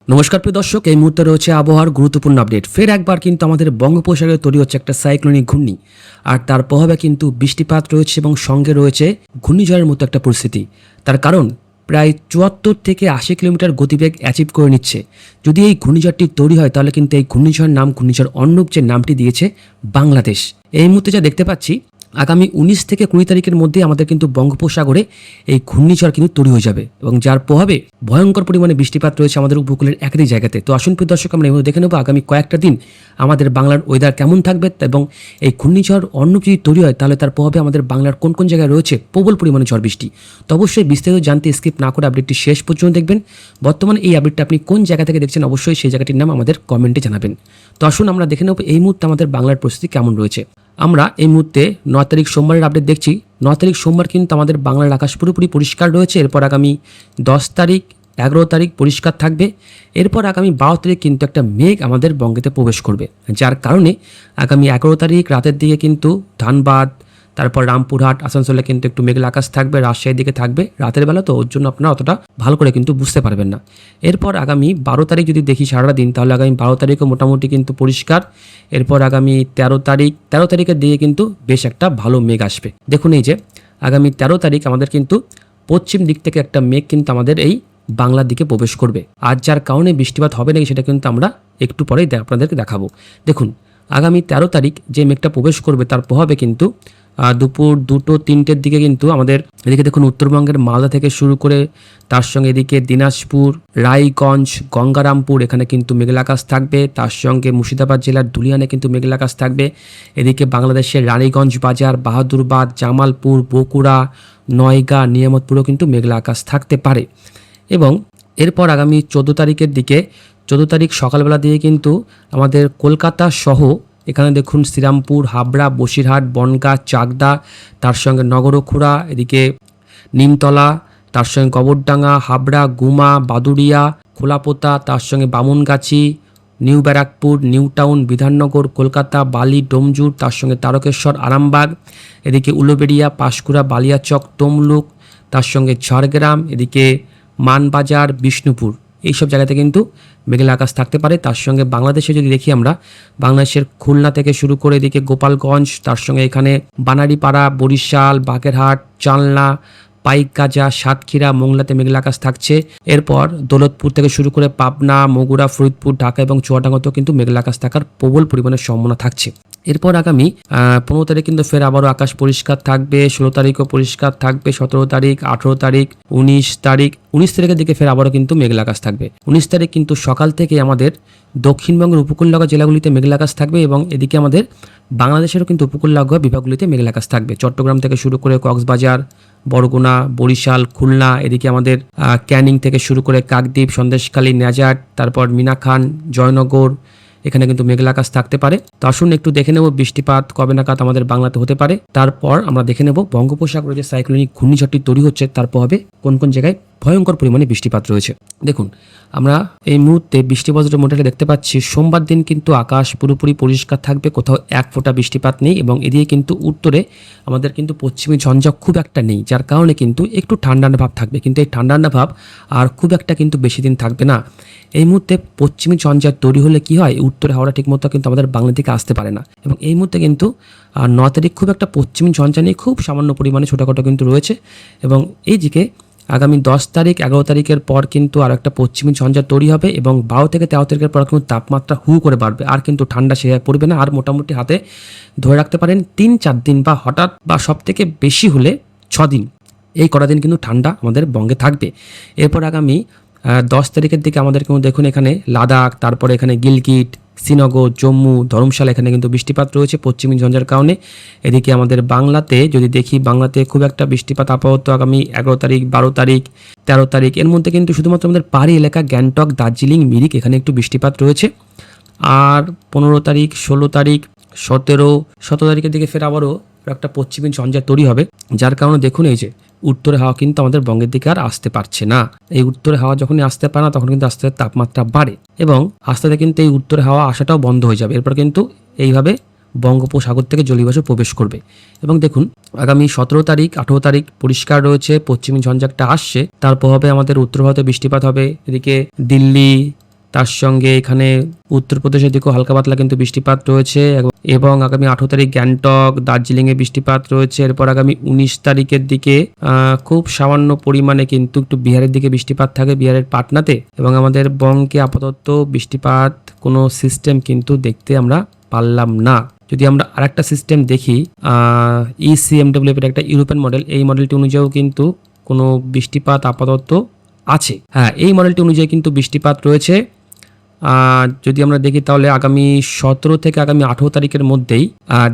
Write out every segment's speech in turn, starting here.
নমস্কার প্রিয় দর্শক, এই মুহূর্তে রয়েছে আবহাওয়ার গুরুত্বপূর্ণ আপডেট। ফের একবার কিন্তু আমাদের বঙ্গোপসাগরে তৈরি হচ্ছে একটা সাইক্লোনিক ঘূর্ণি, আর তার প্রভাবে কিন্তু বৃষ্টিপাত রয়েছে এবং সঙ্গে রয়েছে ঘূর্ণিঝড়ের মতো একটা পরিস্থিতি। তার কারণ প্রায় ৭৪ থেকে ৮০ কিলোমিটার গতিবেগ অ্যাচিভ করে নিচ্ছে। যদি এই ঘূর্ণিঝড়টি তৈরি হয় তাহলে কিন্তু এই ঘূর্ণিঝড়ের নাম ঘূর্ণিঝড় অর্ণব, যে নামটি দিয়েছে বাংলাদেশ। এই মুহূর্তে যা দেখতে পাচ্ছি, আগামী ১৯ থেকে ২০ তারিখের মধ্যে আমাদের কিন্তু বঙ্গোপসাগরে এই ঘূর্ণিঝড় কিন্তু তৈরি হয়ে যাবে এবং যার প্রভাবে ভয়ঙ্কর পরিমাণে বৃষ্টিপাত রয়েছে আমাদের উপকূলের একাধিক জায়গাতে। তো আসুন প্রিয় দর্শক, আমরা এভাবে দেখে নেব আগামী কয়েকটা দিন আমাদের বাংলার ওয়েদার কেমন থাকবে এবং এই ঘূর্ণিঝড় অর্ণব যদি তৈরি হয় তাহলে তার প্রভাবে আমাদের বাংলার কোন কোন জায়গায় রয়েছে প্রবল পরিমাণে ঝড় বৃষ্টি। তো অবশ্যই বিস্তারিত জানতে স্কিপ না করে আপডেটটি শেষ পর্যন্ত দেখবেন। বর্তমানে এই আপডেটটা আপনি কোন জায়গা থেকে দেখছেন অবশ্যই সেই জায়গাটির নাম আমাদের কমেন্টে জানাবেন। তো আসুন আমরা দেখে নেব এই মুহূর্তে আমাদের বাংলার পরিস্থিতি কেমন রয়েছে। আমরা এই মুহূর্তে ৯ তারিখ সোমবারের আপডেট দেখছি। ৯ তারিখ সোমবার কিন্তু আমাদের বাংলার আকাশ পুরোপুরি পরিষ্কার রয়েছে। এরপর আগামী ১০ তারিখ, ১১ তারিখ পরিষ্কার থাকবে। এরপর আগামী ১২ তারিখ কিন্তু একটা মেঘ আমাদের বঙ্গেতে প্রবেশ করবে, যার কারণে আগামী ১১ তারিখ রাতের দিকে কিন্তু ধানবাদ, তারপর রামপুরহাট, আসানসোলে কিন্তু একটু মেঘলা আকাশ থাকবে, রাজশাহীর দিকে থাকবে রাতের বেলা, তো ওর জন্য আপনারা অতটা ভালো করে কিন্তু বুঝতে পারবেন না। এরপর আগামী ১২ তারিখ যদি দেখি সারাটা দিন, তাহলে আগামী ১২ তারিখও মোটামুটি কিন্তু পরিষ্কার। এরপর আগামী ১৩ তারিখের দিকে কিন্তু বেশ একটা ভালো মেঘ আসবে। দেখুন এই যে আগামী ১৩ তারিখ আমাদের কিন্তু পশ্চিম দিক থেকে একটা মেঘ কিন্তু আমাদের এই বাংলার দিকে প্রবেশ করবে, আর যার কারণে বৃষ্টিপাত হবে নাকি সেটা কিন্তু আমরা একটু পরেই আপনাদেরকে দেখাবো। দেখুন আগামী ১৩ তারিখ যে মেঘটা প্রবেশ করবে তার প্রভাবে কিন্তু দুপুর ২টো-৩টের দিকে কিন্তু আমাদের এদিকে দেখুন উত্তরবঙ্গের মালদা থেকে শুরু করে তার সঙ্গে এদিকে দিনাজপুর, রায়গঞ্জ, গঙ্গারামপুর এখানে কিন্তু মেঘলা আকাশ থাকবে। তার সঙ্গে মুর্শিদাবাদ জেলার দুলিয়ানে কিন্তু মেঘলা আকাশ থাকবে। এদিকে বাংলাদেশের রানীগঞ্জ বাজার, বাহাদুরবাদ, জামালপুর, বগুড়া, নয়গা, নিয়ামতপুরও কিন্তু মেঘলা আকাশ থাকতে পারে। এবং এরপর আগামী ১৪ তারিখের দিকে, ১৪ তারিখ সকালবেলা দিয়ে কিন্তু আমাদের কলকাতা সহ এখানে দেখুন শ্রীরামপুর, হাবড়া, বসিরহাট, বনগাঁ, চাকদা, তার সঙ্গে নগরখুড়া, এদিকে নিমতলা, তার সঙ্গে কবরডাঙ্গা, হাবড়া, গুমা, বাদুড়িয়া, খোলাপোতা, তার সঙ্গে Bamungachhi, new Barrackpore, new town, Bidhannagar, Kolkata, বালি, ডোমজুর, তার সঙ্গে তারকেশ্বর, আরামবাগ, এদিকে উলুবেড়িয়া, পাঁশকুড়া, বালিয়াচক, তমলুক, তার সঙ্গে ঝাড়গ্রাম, এদিকে মানবাজার, বিষ্ণুপুর, এইসব জায়গাতে কিন্তু মেঘলা আকাশ থাকতে পারে। তার সঙ্গে বাংলাদেশে যদি দেখি আমরা, বাংলাদেশের খুলনা থেকে শুরু করে এদিকে গোপালগঞ্জ, তার সঙ্গে এখানে বানারীপাড়া, বরিশাল, বাগেরহাট, চালনা, পাইকগাজা, সাতক্ষীরা, মোংলাতে মেঘলা আকাশ থাকছে। এরপর দৌলতপুর থেকে শুরু করে পাবনা, বগুড়া, ফরিদপুর, ঢাকা এবং চুয়াডাঙ্গাতেও কিন্তু মেঘলা আকাশ থাকার প্রবল পরিমাণে সম্ভাবনা থাকছে। এরপর আগামী ১৫ তারিখ কিন্তু ফের আবারও আকাশ পরিষ্কার থাকবে, ১৬ তারিখও পরিষ্কার থাকবে, ১৭ তারিখ, ১৮ তারিখ, ১৯ তারিখের দিকে ফের আবারও কিন্তু মেঘলা আকাশ থাকবে। ১৯ তারিখ কিন্তু সকাল থেকে আমাদের দক্ষিণবঙ্গের উপকূল লাগোয়া জেলাগুলিতে মেঘলা আকাশ থাকবে এবং এদিকে আমাদের বাংলাদেশেরও কিন্তু উপকূল লাগোয়া বিভাগগুলিতে মেঘলা আকাশ থাকবে। চট্টগ্রাম থেকে শুরু করে কক্সবাজার, বরগুনা, বরিশাল, খুলনা, এদিকে আমাদের ক্যানিং থেকে শুরু করে কাকদ্বীপ, সন্দেশখালী, নেজাট, তারপর মিনাখান, জয়নগর, এখানে কিন্তু মেঘলা আকাশ থাকতে পারে। তো আসুন একটু দেখে নেব বৃষ্টিপাত কবে নাগাদ আমাদের বাংলাতে হতে পারে। তারপর আমরা দেখে নেব বঙ্গোপসাগরে যে সাইক্লোনিক ঘূর্ণিঝড়টি তৈরি হচ্ছে তার প্রভাবে কোন কোন জায়গায় ভয়ঙ্কর পরিমাণে বৃষ্টিপাত রয়েছে। দেখুন আমরা এই মুহূর্তে বৃষ্টিপাতের মডেলে দেখতে পাচ্ছি সোমবার দিন কিন্তু আকাশ পুরোপুরি পরিষ্কার থাকবে, কোথাও এক ফোঁটা বৃষ্টিপাত নেই এবং এদিকে কিন্তু উত্তরে আমাদের কিন্তু পশ্চিমী ঝঞ্ঝা খুব একটা নেই, যার কারণে কিন্তু একটু ঠান্ডা ভাব থাকবে, কিন্তু এই ঠান্ডা ভাব আর খুব একটা কিন্তু বেশি দিন থাকবে না। এই মুহূর্তে পশ্চিমী ঝঞ্ঝা তৈরি হলে কি হয়, উত্তরে হাওড়া ঠিকমতো কিন্তু আমাদের বাংলা দিকে আসতে পারে না এবং এই মুহূর্তে কিন্তু ৯ তারিখ খুব একটা পশ্চিমী ঝঞ্ঝা নেই, খুব সামান্য পরিমাণে ছোটোখাটো কিন্তু রয়েছে এবং এইদিকে আগামী ১০ তারিখ, ১১ তারিখের পর কিন্তু আর একটা পশ্চিমী ঝঞ্ঝা তৈরি হবে এবং ১২ থেকে ১৩ তারিখের পর কিন্তু তাপমাত্রা হু করে বাড়বে, আর কিন্তু ঠান্ডা সেভাবে পড়বে না। আর মোটামুটি হাতে ধরে রাখতে পারেন ৩-৪ দিন বা হঠাৎ বা সব থেকে বেশি হলে ৬ দিন, এই কটা দিন কিন্তু ঠান্ডা আমাদের বঙ্গে থাকবে। এরপর আগামী ১০ তারিখের দিকে আমাদের কিন্তু দেখুন এখানে লাদাখ, তারপরে এখানে গিলগিট, শ্রীনগর, জম্মু, ধর্মশালা এখানে কিন্তু বৃষ্টিপাত রয়েছে পশ্চিমী ঝঞ্ঝার কারণে। এদিকে আমাদের বাংলাতে যদি দেখি, বাংলাতে খুব একটা বৃষ্টিপাত আপাতত আগামী ১১ তারিখ, ১২ তারিখ, ১৩ তারিখ এর মধ্যে কিন্তু শুধুমাত্র আমাদের পাহাড়ি এলাকা গ্যাংটক, দার্জিলিং, মিরিক এখানে একটু বৃষ্টিপাত রয়েছে। আর ১৫ তারিখ, ১৬ তারিখ, ১৭ তারিখের দিকে ফের আবারও একটা পশ্চিমী ঝঞ্ঝা তৈরি হবে, যার কারণে দেখুন এই যে উত্তরে হাওয়া কিন্তু আমাদের বঙ্গের দিকে আর আসতে পারছে না। এই উত্তরে হাওয়া যখনই আসতে পারে না তখন কিন্তু আস্তে আস্তে তাপমাত্রা বাড়ে এবং আস্তে আস্তে কিন্তু এই উত্তরে হাওয়া আসাটাও বন্ধ হয়ে যাবে। এরপর কিন্তু এইভাবে বঙ্গোপসাগর থেকে জলীয়বাষ্প প্রবেশ করবে এবং দেখুন আগামী ১৭ তারিখ, ১৮ তারিখ পরিষ্কার রয়েছে, পশ্চিমী ঝঞ্ঝাটা আসছে, তার প্রভাবে আমাদের উত্তর ভারতে বৃষ্টিপাত হবে। এদিকে দিল্লি, তার সঙ্গে এখানে উত্তরপ্রদেশের দিকেও হালকা পাতলা কিন্তু বৃষ্টিপাত রয়েছে এবং আগামী 18 তারিখ গ্যাংটক দার্জিলিংয়ে বৃষ্টিপাত রয়েছে। এরপর আগামী 19 তারিখের দিকে খুব সামান্য পরিমাণে কিন্তু একটু বিহারের দিকে বৃষ্টিপাত থাকে, বিহারের পাটনাতে। এবং আমাদের বঙ্গে আপাতত বৃষ্টিপাত কোনো সিস্টেম কিন্তু দেখতে আমরা পারলাম না। যদি আমরা আরেকটা সিস্টেম দেখি, ECMW এর একটা ইউরোপিয়ান মডেল, এই মডেলটি অনুযায়ীও কিন্তু কোনো বৃষ্টিপাত আপাতত আছে। হ্যাঁ, এই মডেলটি অনুযায়ী কিন্তু বৃষ্টিপাত রয়েছে। যদি আমরা দেখি তাহলে আগামী 17 থেকে আগামী 18 তারিখের মধ্যেই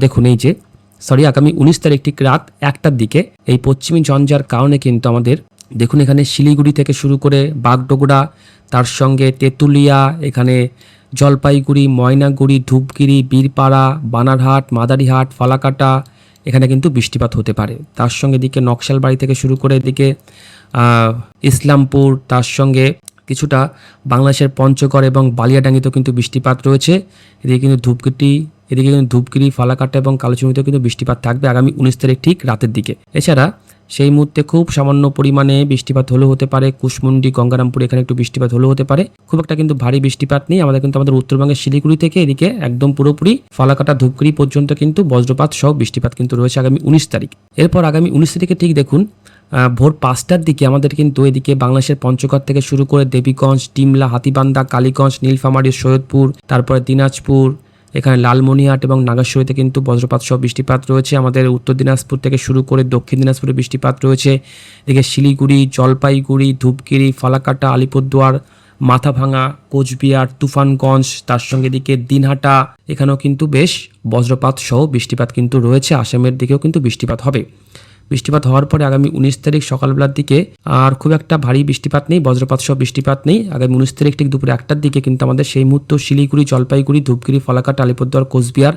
দেখুন এই যে আগামী 19 তারিখ ঠিক রাত 1টার দিকে এই পশ্চিমী ঝঞ্ঝার কারণে কিন্তু আমাদের দেখুন এখানে শিলিগুড়ি থেকে শুরু করে বাগডোগরা, তার সঙ্গে তেঁতুলিয়া, এখানে জলপাইগুড়ি, ময়নাগুড়ি, ধূপগুড়ি, বীরপাড়া, বানারহাট, মাদারিহাট, ফালাকাটা, এখানে কিন্তু বৃষ্টিপাত হতে পারে। তার সঙ্গে এদিকে নকশালবাড়ি থেকে শুরু করে এদিকে ইসলামপুর, তার সঙ্গে কিছুটা বাংলাদেশের পঞ্চগড় এবং বালিয়াডাঙ্গিতেও কিন্তু বৃষ্টিপাত রয়েছে। এদিকে কিন্তু ধূপগুড়ি, ফালাকাটা এবং কালোচিনিতেও কিন্তু বৃষ্টিপাত থাকবে আগামী 19 তারিখ ঠিক রাতের দিকে। এছাড়া সেই মুহূর্তে খুব সামান্য পরিমাণে বৃষ্টিপাত হলেও হতে পারে কুশমুন্ডি, গঙ্গারামপুর, এখানে একটু বৃষ্টিপাত হলেও হতে পারে। খুব একটা কিন্তু ভারী বৃষ্টিপাত নেই। আমাদের উত্তরবঙ্গের শিলিগুড়ি থেকে এদিকে একদম পুরোপুরি ফালাকাটা, ধূপগুড়ি পর্যন্ত কিন্তু বজ্রপাত সহ বৃষ্টিপাত কিন্তু রয়েছে আগামী 19 তারিখ। এরপর আগামী 19 তারিখে ঠিক দেখুন ভোর 5টার দিকে আমাদের কিন্তু এদিকে বাংলাদেশের পঞ্চগড় থেকে শুরু করে দেবীগঞ্জ, টিমলা, হাতিবান্ধা, কালীগঞ্জ, নীলফামারী, সৈয়দপুর, তারপরে দিনাজপুর, এখানে লালমনিরহাট এবং নাগেশ্বরীতে কিন্তু বজ্রপাত সহ বৃষ্টিপাত রয়েছে। আমাদের উত্তর দিনাজপুর থেকে শুরু করে দক্ষিণ দিনাজপুরে বৃষ্টিপাত রয়েছে। এদিকে শিলিগুড়ি, জলপাইগুড়ি, ধূপগুড়ি, ফালাকাটা, আলিপুরদুয়ার, মাথাভাঙা, কোচবিহার, তুফানগঞ্জ, তার সঙ্গে এদিকে দিনহাটা, এখানেও কিন্তু বেশ বজ্রপাত সহ বৃষ্টিপাত কিন্তু রয়েছে। আসামের দিকেও কিন্তু বৃষ্টিপাত হবে। বৃষ্টিপাত হওয়ার পরে আগামী 19 তারিখ সকালবেলার দিকে আর খুব একটা ভারী বৃষ্টিপাত নেই, বজ্রপাত সহ বৃষ্টিপাত নেই। আগামী 19 তারিখ ঠিক দুপুরে 1টার দিকে কিন্তু আমাদের সেই মুহূর্তে শিলিগুড়ি, জলপাইগুড়ি, ধূপগুড়ি, ফালাকাটা, আলিপুরদুয়ার, কোচবিহার,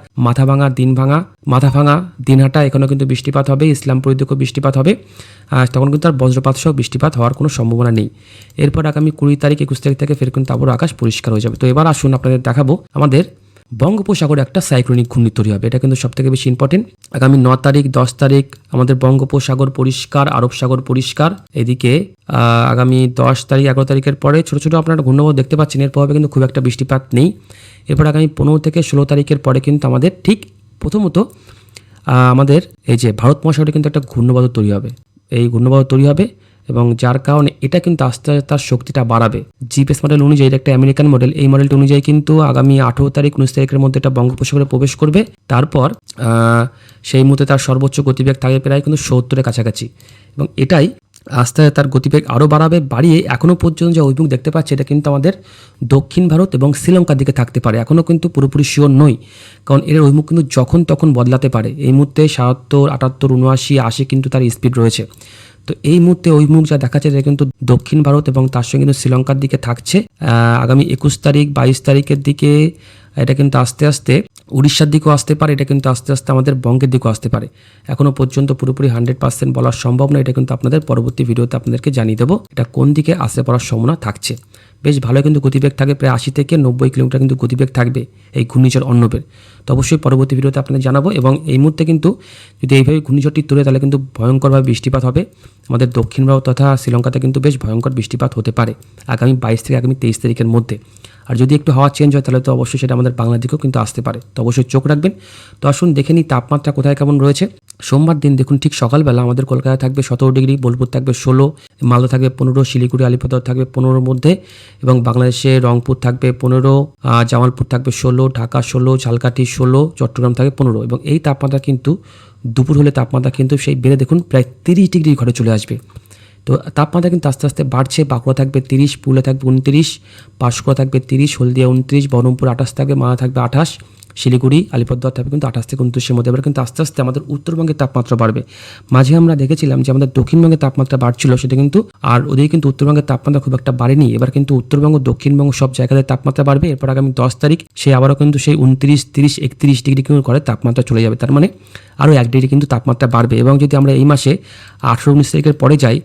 মাথাভাঙা, দিনহাটা, এখানেও কিন্তু বৃষ্টিপাত হবে। ইসলামপুরের দিকেও বৃষ্টিপাত হবে। তখন কিন্তু আর বজ্রপাত সহ বৃষ্টিপাত হওয়ার কোনো সম্ভাবনা নেই। এরপর আগামী 20 তারিখ 21 তারিখ থেকে ফের কিন্তু আবার আকাশ পরিষ্কার হয়ে যাবে। তো এবার আসুন আপনাদের দেখাবো আমাদের বঙ্গোপসাগরে একটা সাইক্লোনিক ঘূর্ণি তৈরি হবে। এটা কিন্তু সবথেকে বেশি ইম্পর্টেন্ট। আগামী 9 তারিখ 10 তারিখ আমাদের বঙ্গোপসাগর পরিষ্কার, আরব সাগর পরিষ্কার। এদিকে আগামী 10 তারিখ 11 তারিখের পরে ছোট ছোট আপনারা ঘূর্ণিঝড় দেখতে পাচ্ছেন। এর প্রভাবে কিন্তু খুব একটা বৃষ্টিপাত নেই। এরপর আগামী 15 থেকে 16 তারিখের পরে কিন্তু আমাদের ঠিক প্রথমত আমাদের এই যে ভারত মহাসাগরে কিন্তু একটা ঘূর্ণিঝড় তৈরি হবে। এই ঘূর্ণিঝড় তৈরি হবে এবং যার কারণে এটা কিন্তু আস্তে আস্তে তার শক্তিটা বাড়াবে। জিপিএস মডেল অনুযায়ী একটা আমেরিকান মডেল, এই মডেলটা অনুযায়ী কিন্তু আগামী 18 তারিখ 19 তারিখের মধ্যে এটা বঙ্গোপসাগরে প্রবেশ করবে। তারপর সেই মুহূর্তে তার সর্বোচ্চ গতিবেগ থাকে প্রায় কিন্তু 70-এর কাছাকাছি এবং এটাই আস্তে আস্তে তার গতিবেগ আরও বাড়িয়ে এখনও পর্যন্ত যে অভিমুখ দেখতে পাচ্ছি এটা কিন্তু আমাদের দক্ষিণ ভারত এবং শ্রীলঙ্কার দিকে থাকতে পারে। এখনও কিন্তু পুরোপুরি শিওর নই, কারণ এর অভিমুখ কিন্তু যখন তখন বদলাতে পারে। এই মুহূর্তে 77, 78, 79, 80 কিন্তু তার স্পিড রয়েছে। তো এই মুহূর্তে অভিমুখ যা দেখাচ্ছে এটা কিন্তু দক্ষিণ ভারত এবং তার সঙ্গে কিন্তু শ্রীলঙ্কার দিকে থাকছে। আগামী 21 তারিখ 22 তারিখের দিকে এটা কিন্তু আস্তে আস্তে উড়িষ্যার দিকেও আসতে পারে। এটা কিন্তু আস্তে আস্তে আমাদের বঙ্গের দিকেও আসতে পারে। এখনও পর্যন্ত পুরোপুরি 100% বলা সম্ভব না। এটা কিন্তু আপনাদের পরবর্তী ভিডিওতে আপনাদেরকে জানিয়ে দেবো এটা কোন দিকে আসতে পারার সম্ভাবনা থাকছে। বেশ ভালো কিন্তু গতিবেগ থাকে, প্রায় 80 থেকে 90 কিলোমিটার কিন্তু গতিবেগ থাকবে এই ঘূর্ণিঝড় অর্ণবের। তো অবশ্যই পরবর্তী ভিডিওতে আপনাদের জানাবো। এবং এই মুহূর্তে কিন্তু যদি এইভাবে ঘূর্ণিঝড়টি তোলে তাহলে কিন্তু ভয়ঙ্করভাবে বৃষ্টিপাত হবে। আমাদের দক্ষিণ ভারত তথা শ্রীলঙ্কাতে কিন্তু বেশ ভয়ঙ্কর বৃষ্টিপাত হতে পারে আগামী 22 থেকে আগামী 23 তারিখের মধ্যে। আর যদি একটু হাওয়া চেঞ্জ হয় তাহলে তো অবশ্যই সেটা আমাদের বাংলার দিকেও কিন্তু আসতে পারে। তো অবশ্যই চোখ রাখবেন। তো আসুন দেখে নিই তাপমাত্রা কোথায় কেমন রয়েছে। সোমবার দিন দেখুন ঠিক সকালবেলা আমাদের কলকাতায় থাকবে 17 ডিগ্রি, বোলপুর থাকবে 16, মালদা থাকবে 15, শিলিগুড়ি আলিপুরদুয়ার থাকবে 15-র মধ্যে এবং বাংলাদেশে রংপুর থাকবে 15, জামালপুর থাকবে 16, ঢাকা 16, ঝালকাঠি 16, চট্টগ্রাম থাকবে 15। এবং এই তাপমাত্রা কিন্তু দুপুর হলে তাপমাত্রা কিন্তু সেই বেড়ে দেখুন প্রায় 30 ডিগ্রি ঘরে চলে আসবে। তো তাপমাত্রা কিন্তু আস্তে আস্তে বাড়ছে। বাঁকুড়া থাকবে 30, পুরুলিয়া থাকবে 29, পাঁশকুড়া থাকবে 30, হলদিয়া 29, বহরমপুর 28 থাকবে, মালদা থাকবে 28, শিলিগুড়ি আলিপুরদুয়ার থাকবে কিন্তু 28 থেকে 29-এর মধ্যে। এবার কিন্তু আস্তে আস্তে আমাদের উত্তরবঙ্গের তাপমাত্রা বাড়বে। মাঝে আমরা দেখেছিলাম যে আমাদের দক্ষিণবঙ্গের তাপমাত্রা বাড়ছিল, সেটা কিন্তু আর ওদিকে কিন্তু উত্তরবঙ্গের তাপমাত্রা খুব একটা বাড়েনি। এবার কিন্তু উত্তরবঙ্গ দক্ষিণবঙ্গ সব জায়গাতে তাপমাত্রা বাড়বে। এরপর আগামী 10 তারিখ সে আবারও কিন্তু সেই 29, 30, 31 ডিগ্রি কিন্তু করে তাপমাত্রা চলে যাবে। তার মানে আরও 1 ডিগ্রি কিন্তু তাপমাত্রা বাড়বে। এবং যদি আমরা এই মাসে 18, 19 তারিখের পরে যাই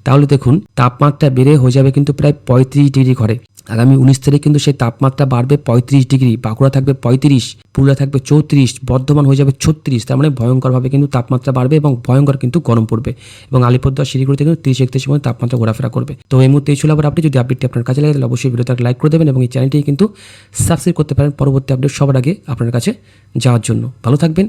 তাহলে দেখুন তাপমাত্রা বেড়ে হয়ে যাবে কিন্তু প্রায় 35 ডিগ্রি ঘরে। আগামী 19 তারিখ কিন্তু সেই তাপমাত্রা বাড়বে 35 ডিগ্রি, বাঁকুড়া থাকবে 35, পুরুলিয়া থাকবে 34, বর্ধমান হয়ে যাবে 36। তার মানে ভয়ঙ্করভাবে কিন্তু তাপমাত্রা বাড়বে এবং ভয়ঙ্কর কিন্তু গরম পড়বে এবং আলিপুরদুয়ার শিলিগুড়িতে কিন্তু 30-31 পর্যন্ত তাপমাত্রা ঘোরাফেরা করবে। তো এই মুহূর্তে এই ছিল আবার আপডেট। যদি আপডেটটি আপনার কাছে লাগে তাহলে অবশ্যই ভিডিওতে লাইক করে দেবেন এবং এই চ্যানেলটি কিন্তু সাবস্ক্রাইব করতে পারেন পরবর্তী আপডেট সবার আগে আপনার কাছে যাওয়ার জন্য। ভালো থাকবেন,